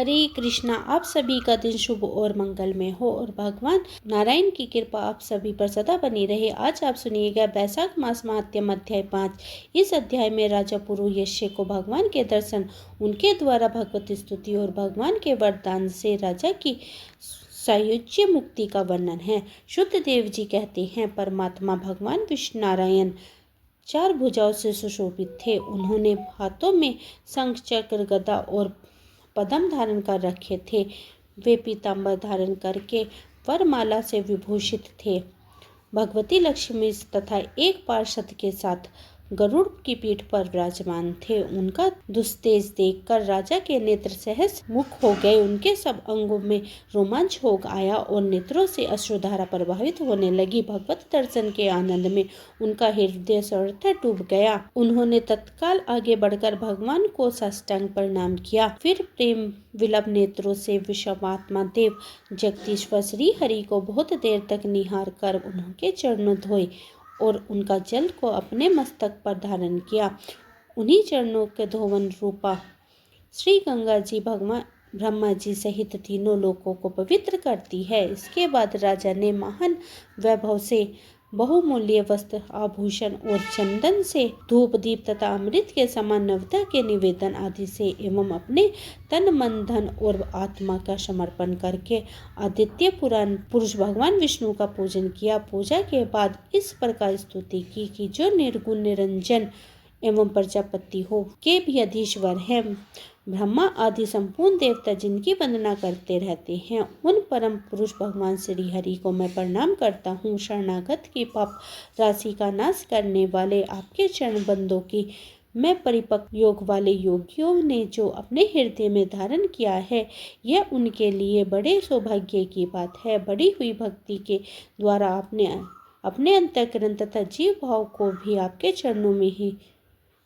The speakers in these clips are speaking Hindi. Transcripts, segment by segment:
हरे कृष्णा। आप सभी का दिन शुभ और मंगलमय हो और भगवान नारायण की कृपा आप सभी पर सदा बनी रहे। आज आप सुनिएगा वैशाख मास महात्म्य अध्याय 5। इस अध्याय में राजा पुरुयश्य को भगवान के दर्शन, उनके द्वारा भगवत स्तुति और भगवान के वरदान से राजा की सायुज्य मुक्ति का वर्णन है। शुद्धदेव जी कहते हैं, परमात्मा भगवान विष्णु नारायण 4 भुजाओं से सुशोभित थे। उन्होंने हाथों में शंख, चक्र, गदा और पद्म धारण कर रखे थे। वे पीतांबर धारण करके वरमाला से विभूषित थे। भगवती लक्ष्मी तथा एक पार्षद के साथ गरुड़ की पीठ पर विराजमान थे। उनका दुस्तेज देखकर राजा के नेत्र सहस मुख हो गए। उनके सब अंगों में रोमांच हो आया और नेत्रों से अश्रुधारा प्रभावित होने लगी। भगवत दर्शन के आनंद में उनका हृदय सर्वथा डूब गया। उन्होंने तत्काल आगे बढ़कर भगवान को साष्टांग प्रणाम किया। फिर प्रेम विलप नेत्रों से विश्वात्मा देव जगदीश्वर श्री हरि को बहुत देर तक निहार कर उनके चरणों धोए और उनका जल को अपने मस्तक पर धारण किया। उन्हीं चरणों के धोवन रूपा श्री गंगा जी भगवान ब्रह्मा जी सहित तीनों लोकों को पवित्र करती है। इसके बाद राजा ने महान वैभव से बहुमूल्य वस्त्र, आभूषण और चंदन से धूप, दीप तथा अमृत के समान नवता के निवेदन आदि से एवं अपने तन, मन, धन और आत्मा का समर्पण करके आदित्य पुराण पुरुष भगवान विष्णु का पूजन किया। पूजा के बाद इस प्रकार स्तुति की कि जो निर्गुण, निरंजन एवं प्रजापति हो के भी अधीश्वर है, ब्रह्मा आदि संपूर्ण देवता जिनकी वंदना करते रहते हैं, उन परम पुरुष भगवान श्री हरि को मैं प्रणाम करता हूँ। शरणागत की पाप राशि का नाश करने वाले आपके चरण बंदों की मैं परिपक्व योग वाले योगियों ने जो अपने हृदय में धारण किया है, यह उनके लिए बड़े सौभाग्य की बात है। बढ़ी हुई भक्ति के द्वारा आपने अपने अंतःकरण तथा जीव भाव को भी आपके चरणों में ही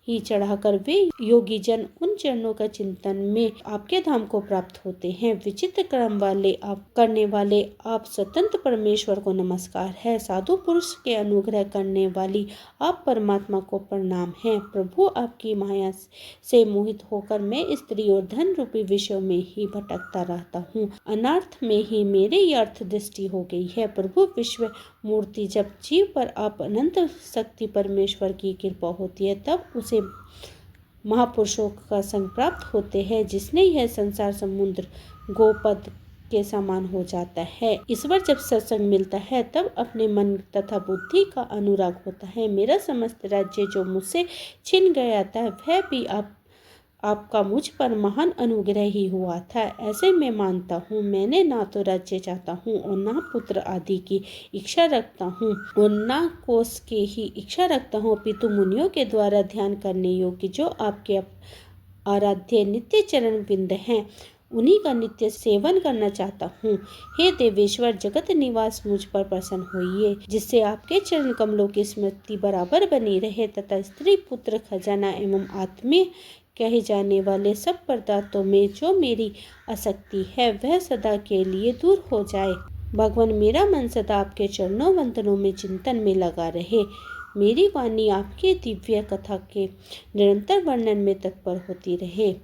चढ़ाकर वे योगी जन उन चरणों का चिंतन में आपके धाम को प्राप्त होते हैं। विचित्र कर्म वाले आप करने वाले आप स्वतंत्र परमेश्वर को नमस्कार है। साधु पुरुष के अनुग्रह करने वाली आप परमात्मा को प्रणाम है। प्रभु, आपकी माया से मोहित होकर मैं स्त्री और धन रूपी विषयों में ही भटकता रहता हूँ। अनर्थ में ही मेरी अर्थ दृष्टि हो गई है। प्रभु विश्व मूर्ति, जब जीव पर आप अनंत शक्ति परमेश्वर की कृपा होती है, तब उसे महापुरुषों का संग प्राप्त होते हैं, जिसने यह संसार समुद्र गोपद के समान हो जाता है। ईश्वर जब सत्संग मिलता है, तब अपने मन तथा बुद्धि का अनुराग होता है। मेरा समस्त राज्य जो मुझसे छिन गया था, वह भी आपका मुझ पर महान अनुग्रह ही हुआ था। ऐसे मैं मानता हूँ, मैंने ना तो राज्य चाहता हूँ और ना पुत्र आदि की इच्छा रखता हूँ और ना कोष की ही इच्छा रखता हूँ, पितु मुनियों के द्वारा ध्यान करने योग्य जो आपके आराध्य नित्य चरण बिंद हैं, उन्हीं का नित्य सेवन करना चाहता हूँ। हे देवेश्वर, जगत निवास, मुझ पर प्रसन्न होइए, जिससे आपके चरण कमलों की स्मृति बराबर बनी रहे तथा स्त्री, पुत्र, खजाना एवं आत्मीय कहे जाने वाले सब पदार्थों में जो मेरी आसक्ति है, वह सदा के लिए दूर हो जाए। भगवान, मेरा मन सदा आपके चरणों वंदनों में चिंतन में लगा रहे। मेरी वाणी आपके दिव्य कथा के निरंतर वर्णन में तत्पर होती रहे।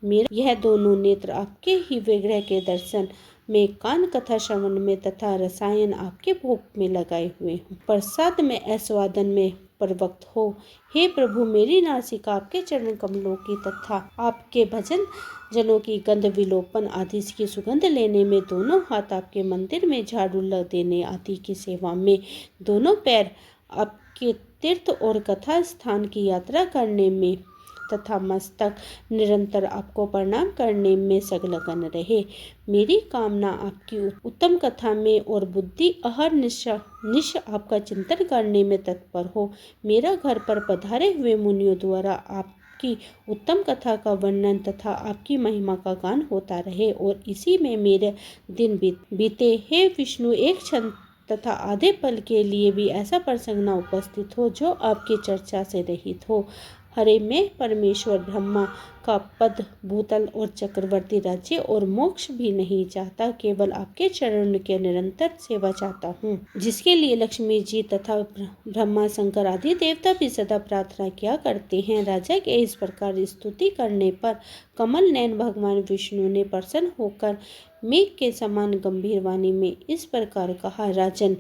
मेरा यह दोनों नेत्र आपके ही विग्रह के दर्शन में, कान कथा श्रवण में तथा रसायन आपके भोग में लगाए हुए हूँ। प्रसाद में, आस्वादन में प्रवक्त हो। हे प्रभु, मेरी नासिका आपके चरण कमलों की तथा आपके भजन जनों की गंध विलोपन आदि की सुगंध लेने में, दोनों हाथ आपके मंदिर में झाड़ू देने आदि की सेवा में, दोनों पैर आपके तीर्थ और कथा स्थान की यात्रा करने में तथा मस्तक निरंतर आपको प्रणाम करने में संलग्न रहे। मेरी कामना आपकी उत्तम कथा में और बुद्धि अहर निश आपका चिंतन करने में तत्पर हो। मेरा घर पर पधारे हुए मुनियों द्वारा आपकी उत्तम कथा का वर्णन तथा आपकी महिमा का गान होता रहे और इसी में मेरे दिन बीते। हे विष्णु, एक क्षण तथा आधे पल के लिए भी ऐसा प्रसंग न उपस्थित हो जो आपकी चर्चा से रहित हो। हरे में परमेश्वर ब्रह्मा का पद, भूतल और चक्रवर्ती राज्य और मोक्ष भी नहीं चाहता, केवल आपके चरण के निरंतर सेवा चाहता हूँ, जिसके लिए लक्ष्मी जी तथा ब्रह्मा शंकर आदि देवता भी सदा प्रार्थना किया करते हैं। राजा के इस प्रकार स्तुति करने पर कमल नयन भगवान विष्णु ने प्रसन्न होकर मेघ के समान गंभीर वाणी में इस प्रकार कहा, राजन,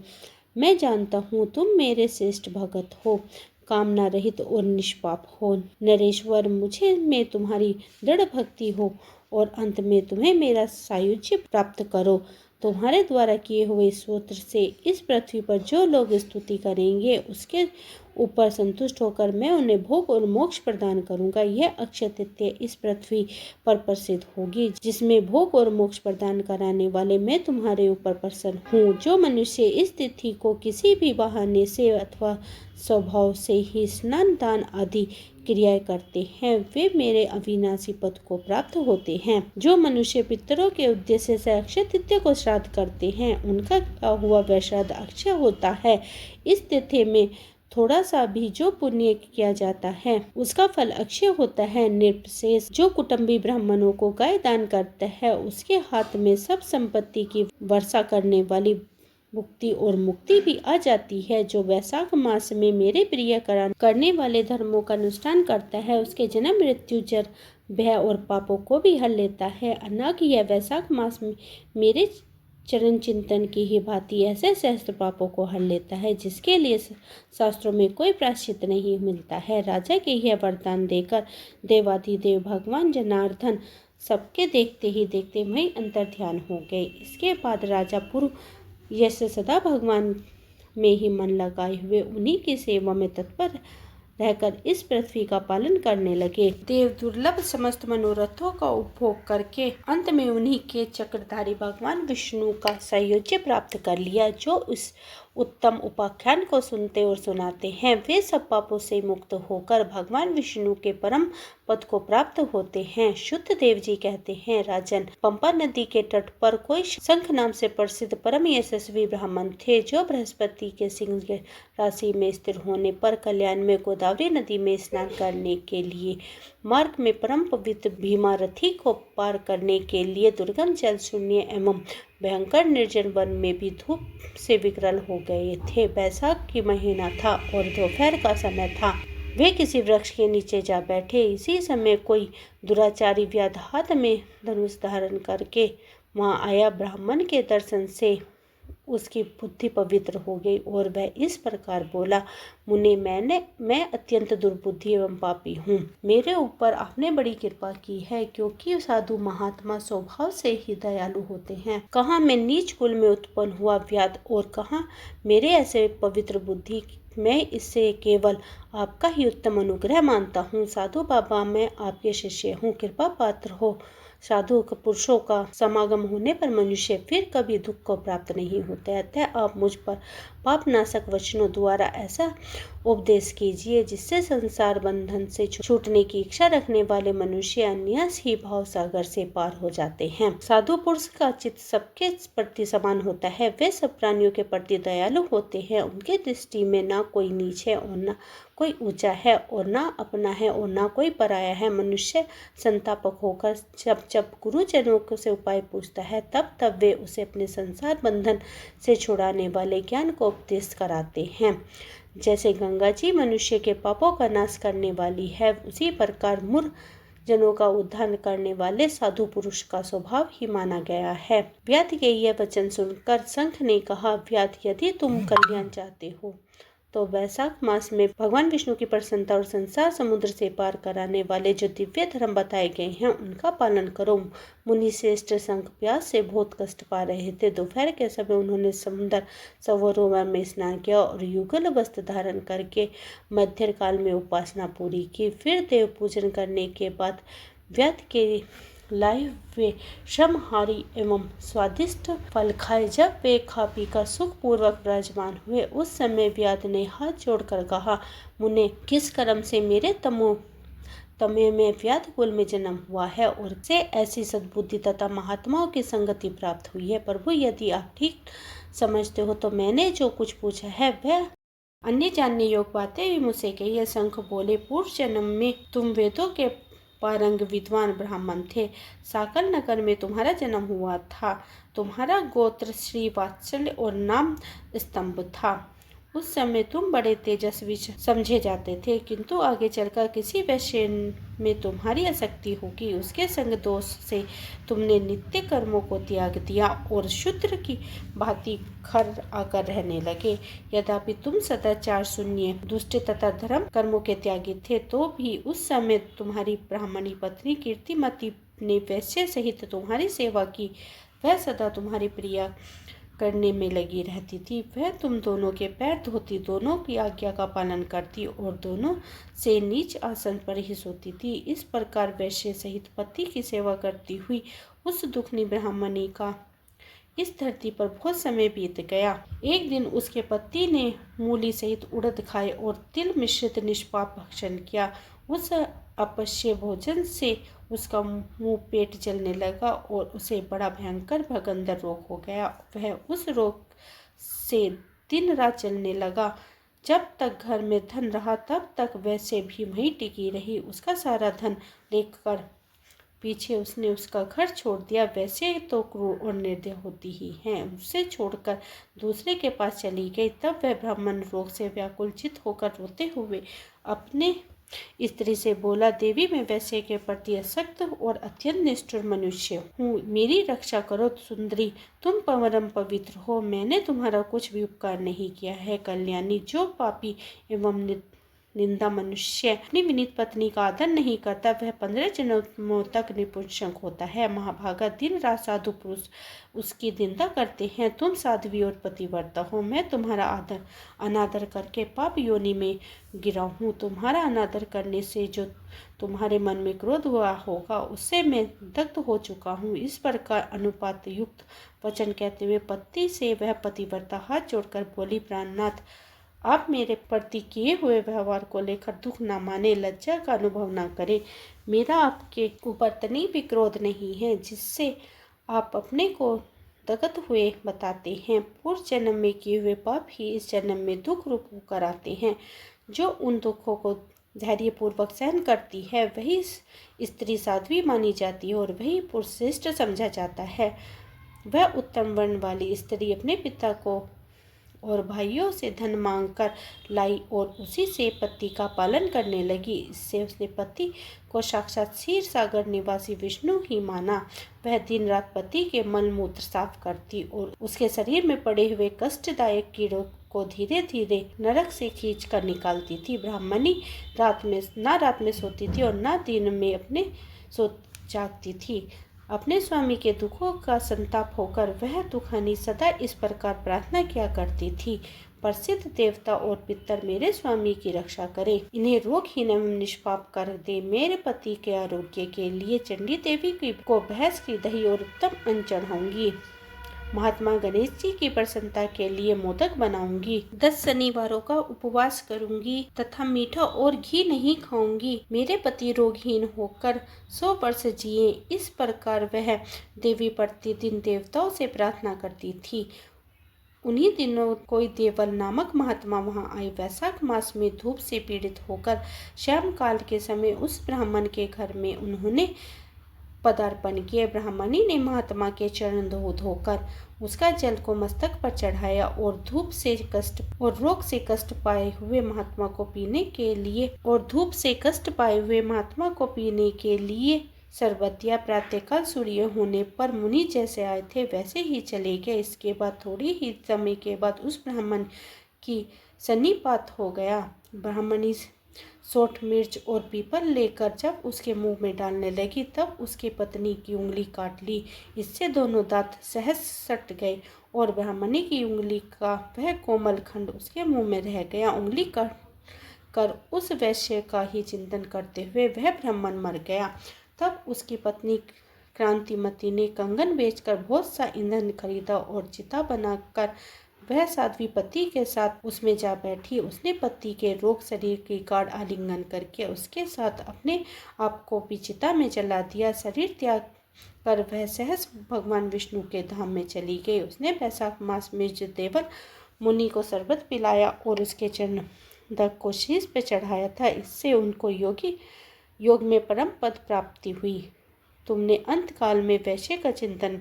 मैं जानता हूँ तुम मेरे श्रेष्ठ भगत हो, कामना रहित और निष्पाप हो। नरेश्वर, मुझे में तुम्हारी दृढ़ भक्ति हो और अंत में तुम्हें मेरा सायुज्य प्राप्त करो। तुम्हारे द्वारा किए हुए स्तोत्र से इस पृथ्वी पर जो लोग स्तुति करेंगे उसके ऊपर संतुष्ट होकर मैं उन्हें भोग और मोक्ष प्रदान करूंगा। यह अक्षय तृतीया इस पृथ्वी पर प्रसिद्ध होगी, जिसमें भोग और मोक्ष प्रदान कराने वाले मैं तुम्हारे ऊपर प्रसन्न हूँ। जो मनुष्य इस तिथि को किसी भी बहाने से अथवा स्वभाव से ही स्नान दान आदि क्रियाएं करते हैं, वे मेरे अविनाशी पद को प्राप्त होते हैं। जो मनुष्य पितरों के उद्देश्य से अक्षय तृतीया को श्राद्ध करते हैं, उनका किया हुआ वह श्राद्ध अक्षय होता है। इस तिथि में थोड़ा सा भी जो पुण्य किया जाता है उसका फल अक्षय होता है। निर्विशेष जो कुटुंबी ब्राह्मणों को गाय दान करता है, उसके हाथ में सब संपत्ति की वर्षा करने वाली मुक्ति और मुक्ति भी आ जाती है। जो वैशाख मास में मेरे प्रिय करने वाले धर्मों का अनुष्ठान करता है, उसके जन्म मृत्यु जर भय और पापों को भी हर लेता है। अनाग यह वैशाख मास में मेरे चरण चिंतन की ही भांति ऐसे सहस्त्र पापों को हर लेता है, जिसके लिए शास्त्रों में कोई प्रायश्चित नहीं मिलता है। राजा के यह वरदान देकर देवाधिदेव भगवान जनार्दन सबके देखते ही देखते वहीं अंतर ध्यान हो गए। इसके बाद राजा पूर्व यश सदा भगवान में ही मन लगाए हुए उन्हीं की सेवा में तत्पर रहकर इस पृथ्वी का पालन करने लगे। देव दुर्लभ समस्त मनोरथों का उपभोग करके अंत में उन्हीं के चक्रधारी भगवान विष्णु का सायुज्य प्राप्त कर लिया। जो उस उत्तम उपाख्यान को सुनते और सुनाते हैं, वे सब पापों से मुक्त होकर भगवान विष्णु के परम पद को प्राप्त होते हैं। शुद्ध देव जी कहते हैं, राजन, पंपा नदी के तट पर कोई शंख नाम से प्रसिद्ध परम यशस्वी ब्राह्मण थे, जो बृहस्पति के सिंह राशि में स्थिर होने पर कल्याण में गोदावरी नदी में स्नान करने के लिए मार्ग में परम पवित्र भीमारथी को पार करने के लिए दुर्गम जल शून्य एवं भयंकर निर्जन वन में भी धूप से विकराल हो गए थे। बैसाख की महीना था और दोपहर का समय था। वे किसी वृक्ष के नीचे जा बैठे। इसी समय कोई दुराचारी व्याध हाथ में धनुष धारण करके वहां आया। ब्राह्मण के दर्शन से उसकी बुद्धि पवित्र हो गई और वह इस प्रकार बोला, मुने, मैं अत्यंत दुर्बुद्धि एवं पापी हूँ। मेरे ऊपर आपने बड़ी कृपा की है, क्योंकि साधु महात्मा स्वभाव से ही दयालु होते हैं। कहाँ मैं नीच कुल में उत्पन्न हुआ व्याध और कहाँ मेरे ऐसे पवित्र बुद्धि। मैं इससे केवल आपका ही उत्तम अनुग्रह मानता हूँ। साधु बाबा, मैं आपके शिष्य हूँ, कृपा पात्र हो। साधु पुरुषों का समागम होने पर मनुष्य फिर कभी दुख को प्राप्त नहीं होता। अतः आप मुझ पर पाप नाशक वचनों द्वारा ऐसा उपदेश कीजिए जिससे संसार बंधन से छूटने की इच्छा रखने वाले मनुष्य अन्यास ही भाव सागर से पार हो जाते हैं। साधु पुरुष का चित्त सबके प्रति समान होता है। वे सब प्राणियों के प्रति दयालु होते हैं। उनके दृष्टि में ना कोई नीच है और ना कोई ऊंचा है और ना अपना है और ना कोई पराया है। मनुष्य संतापक होकर जब गुरुजनों से उपाय पूछता है, तब वे उसे अपने संसार बंधन से छुड़ाने वाले ज्ञान को उपदेश कराते हैं। जैसे गंगा जी मनुष्य के पापों का नाश करने वाली है, उसी प्रकार मूर्ख जनों का उद्धार करने वाले साधु पुरुष का स्वभाव ही माना गया है। व्याध के यह वचन सुनकर शंख ने कहा, व्याध, यदि तुम कल्याण चाहते हो तो वैशाख मास में भगवान विष्णु की प्रसन्नता और संसार समुद्र से पार कराने वाले जो दिव्य धर्म बताए गए हैं उनका पालन करो। मुनि श्रेष्ठ शंख प्यास से बहुत कष्ट पा रहे थे। दोपहर के समय उन्होंने समुद्र सरोवर में स्नान किया और युगल वस्त्र धारण करके मध्य काल में उपासना पूरी की। फिर देव पूजन करने के बाद व्याध के लाए हुए श्रमहारी एवं स्वादिष्ट फल खाए। जब वे खा पी कर सुख पूर्वक विराजमान हुए, उस समय व्याध ने हाथ जोड़कर कहा, मुने, किस कर्म से मेरे तमे में व्याध कुल में जन्म हुआ है और से ऐसी सद्बुद्धि तथा महात्माओं की संगति प्राप्त हुई है। प्रभु, यदि आप ठीक समझते हो तो मैंने जो कुछ पूछा है वह अन्य जानने योग्य बातें भी मुझसे कही। शंख बोले, पूर्व जन्म में तुम वेदों के पारंग विद्वान ब्राह्मण थे। साकल नगर में तुम्हारा जन्म हुआ था। तुम्हारा गोत्र श्री वात्सल्य और नाम स्तंभ था। उस समय तुम बड़े तेजस्वी समझे जाते थे, किंतु आगे चलकर किसी वैश्य में तुम्हारी आसक्ति होगी। उसके संग दोष से तुमने नित्य कर्मों को त्याग दिया और शूद्र की भांति घर आकर रहने लगे। यद्यपि तुम सदाचार शून्य, दुष्ट तथा धर्म कर्मों के त्यागी थे, तो भी उस समय तुम्हारी ब्राह्मणी पत्नी कीर्तिमती ने वैश्य सहित तुम्हारी सेवा की। वह सदा तुम्हारी प्रिया करने में लगी रहती थी। वह तुम दोनों के पैर धोती, दोनों की आज्ञा का पालन करती और दोनों से नीच आसन पर ही सोती थी। इस प्रकार वैश्य सहित पति की सेवा करती हुई उस दुखनी ब्राह्मणी का इस धरती पर बहुत समय बीत गया। एक दिन उसके पति ने मूली सहित उड़द खाए और तिल मिश्रित निष्पाप भक्षण किया। उस अपश्य भोजन से उसका मुंह पेट जलने लगा और उसे बड़ा भयंकर भगंदर रोग हो गया। वह उस रोग से दिन रात चलने लगा। जब तक घर में धन रहा तब तक वैसे भी वहीं टिकी रही। उसका सारा धन लेकर पीछे उसने उसका घर छोड़ दिया। वैसे तो क्रूर और निर्दय होती ही हैं। उसे छोड़कर दूसरे के पास चली गई। तब वह ब्राह्मण रोग से व्याकुलचित होकर रोते हुए अपने स्त्री से बोला, देवी, मैं वैसे के प्रति असक्त और अत्यंत निष्ठुर मनुष्य हूँ। मेरी रक्षा करो सुंदरी, तुम परम पवित्र हो। मैंने तुम्हारा कुछ भी उपकार नहीं किया है। कल्याणी, जो पापी एवं निंदा मनुष्य अपनी विनीत पत्नी का आदर नहीं करता, वह 15 जन्मों तक निपुंसक होता है। महाभागा, दिन रात साधु पुरुष उसकी निंदा करते हैं। तुम साध्वी और पतिव्रता हो। मैं तुम्हारा अनादर करके पाप योनि में गिरा हूँ। तुम्हारा अनादर करने से जो तुम्हारे मन में क्रोध हुआ होगा, उससे मैं दग्ध हो चुका हूँ। इस प्रकार अनुपात युक्त वचन कहते हुए पति से वह पतिव्रता हाथ जोड़कर बोली, प्राणनाथ, आप मेरे प्रति किए हुए व्यवहार को लेकर दुख न माने, लज्जा का अनुभव न करें। मेरा आपके ऊपर तनी भी क्रोध नहीं है, जिससे आप अपने को दगत हुए बताते हैं। पूर्व जन्म में किए हुए पाप ही इस जन्म में दुख रूप होकर आते हैं। जो उन दुखों को धैर्यपूर्वक सहन करती है, वही स्त्री साध्वी मानी जाती है और वही पुरुष श्रेष्ठ समझा जाता है। वह उत्तम वर्ण वाली स्त्री अपने पिता को और भाइयों से धन मांगकर लाई और उसी से पति का पालन करने लगी। इससे उसने पति को साक्षात क्षीर सागर निवासी विष्णु ही माना। वह दिन रात पति के मल मूत्र साफ करती और उसके शरीर में पड़े हुए कष्टदायक कीड़ों को धीरे धीरे नरक से खींच कर निकालती थी। ब्राह्मणी रात में सोती थी और न दिन में अपने जागती थी। अपने स्वामी के दुखों का संताप होकर वह दुखहनी सदा इस प्रकार प्रार्थना किया करती थी, प्रसिद्ध देवता और पितर मेरे स्वामी की रक्षा करें, इन्हें रोगहीन एवं निष्पाप कर दे। मेरे पति के आरोग्य के लिए चंडी देवी को भैंस की दही और उत्तम अन्न चढ़ाऊंगी। महात्मा गणेश जी की प्रसन्नता के लिए मोदक बनाऊंगी। 10 शनिवारों का उपवास करूंगी तथा मीठा और घी नहीं खाऊंगी। मेरे पति रोगहीन होकर 100 वर्ष जिए। इस प्रकार वह देवी प्रतिदिन देवताओं से प्रार्थना करती थी। उन्हीं दिनों कोई देवल नामक महात्मा वहां आए। वैशाख मास में धूप से पीड़ित होकर शाम काल के समय उस ब्राह्मण के घर में उन्होंने पदार्पण किए। ब्राह्मणी ने महात्मा के चरण धोकर उसका जल को मस्तक पर चढ़ाया और धूप से कष्ट और रोग से कष्ट पाए हुए महात्मा को पीने के लिए शरबत दिया। प्रातःकाल सूर्य होने पर मुनि जैसे आए थे वैसे ही चले गए। इसके बाद थोड़ी ही समय के बाद उस ब्राह्मण की सन्निपात हो गया। ब्राह्मणी सोंठ, मिर्च और पीपल लेकर जब उसके मुंह में डालने लगी, तब उसकी पत्नी की उंगली काट ली। इससे दोनों दांत सहज सट गए और ब्राह्मणी की उंगली का वह कोमल खंड उसके मुंह में रह गया। उंगली काट कर उस वैश्य का ही चिंतन करते हुए वह ब्राह्मण मर गया। तब उसकी पत्नी क्रांतिमती ने कंगन बेचकर बहुत सा ईंधन खरीदा और चिता बनाकर वह साध्वी पति के साथ उसमें जा बैठी। उसने पति के रोग शरीर की गाढ़ आलिंगन करके उसके साथ अपने आप को भी चिता में जला दिया। शरीर त्याग कर वह सहस भगवान विष्णु के धाम में चली गई। उसने वैशाख मास में जो देवल मुनि को शरबत पिलाया और उसके चरण दक को शीश पे चढ़ाया था। इससे उनको योग में परम पद प्राप्ति हुई। तुमने अंत काल में वैश्य का चिंतन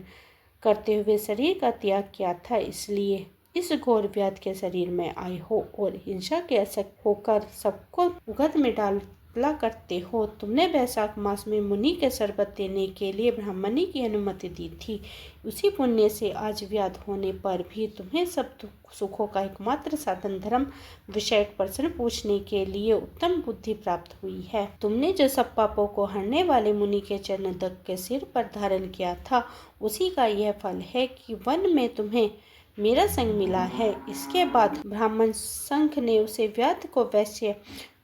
करते हुए शरीर का त्याग किया था, इसलिए इस घोर व्याध के शरीर में आए हो और हिंसा के आसक्त होकर सबको उगत में डाला करते हो। तुमने वैशाख मास में मुनि के शरबत देने के लिए ब्राह्मणी की अनुमति दी थी। उसी पुण्य से आज व्याध होने पर भी तुम्हें सब सुखों का एकमात्र साधन धर्म विषयक प्रश्न पूछने के लिए उत्तम बुद्धि प्राप्त हुई है। तुमने जो सब पापों को हरने वाले मुनि के चरण दक के सिर पर धारण किया था, उसी का यह फल है कि वन में तुम्हें मेरा संग मिला है। इसके बाद ब्राह्मण संघ ने उसे व्याध को वैश्य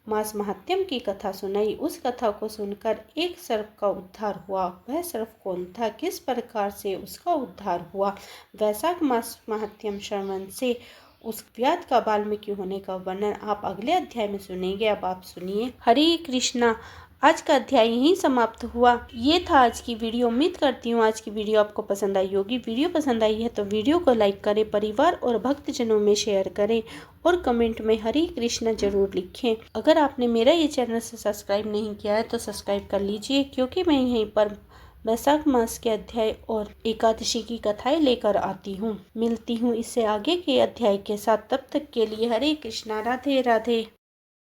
मास महात्म्य की कथा सुनाई। उस कथा को सुनकर एक सर्प का उद्धार हुआ। वह सर्प कौन था, किस प्रकार से उसका उद्धार हुआ, वैशाख मास महात्म्य श्रवण से उस व्याध का वाल्मीकि होने का वर्णन आप अगले अध्याय में सुनेंगे। अब आप सुनिए। हरे कृष्णा। आज का अध्याय यहीं समाप्त हुआ। ये था आज की वीडियो। उम्मीद करती हूँ आज की वीडियो आपको पसंद आई होगी। वीडियो पसंद आई है तो वीडियो को लाइक करें, परिवार और भक्तजनों में शेयर करें और कमेंट में हरे कृष्णा जरूर लिखें। अगर आपने मेरा ये चैनल से सब्सक्राइब नहीं किया है तो सब्सक्राइब कर लीजिए, क्योंकि मैं यहीं पर वैशाख मास के अध्याय और एकादशी की कथाएं लेकर आती हूँ। मिलती हूँ इससे आगे के अध्याय के साथ। तब तक के लिए हरे कृष्णा। राधे राधे।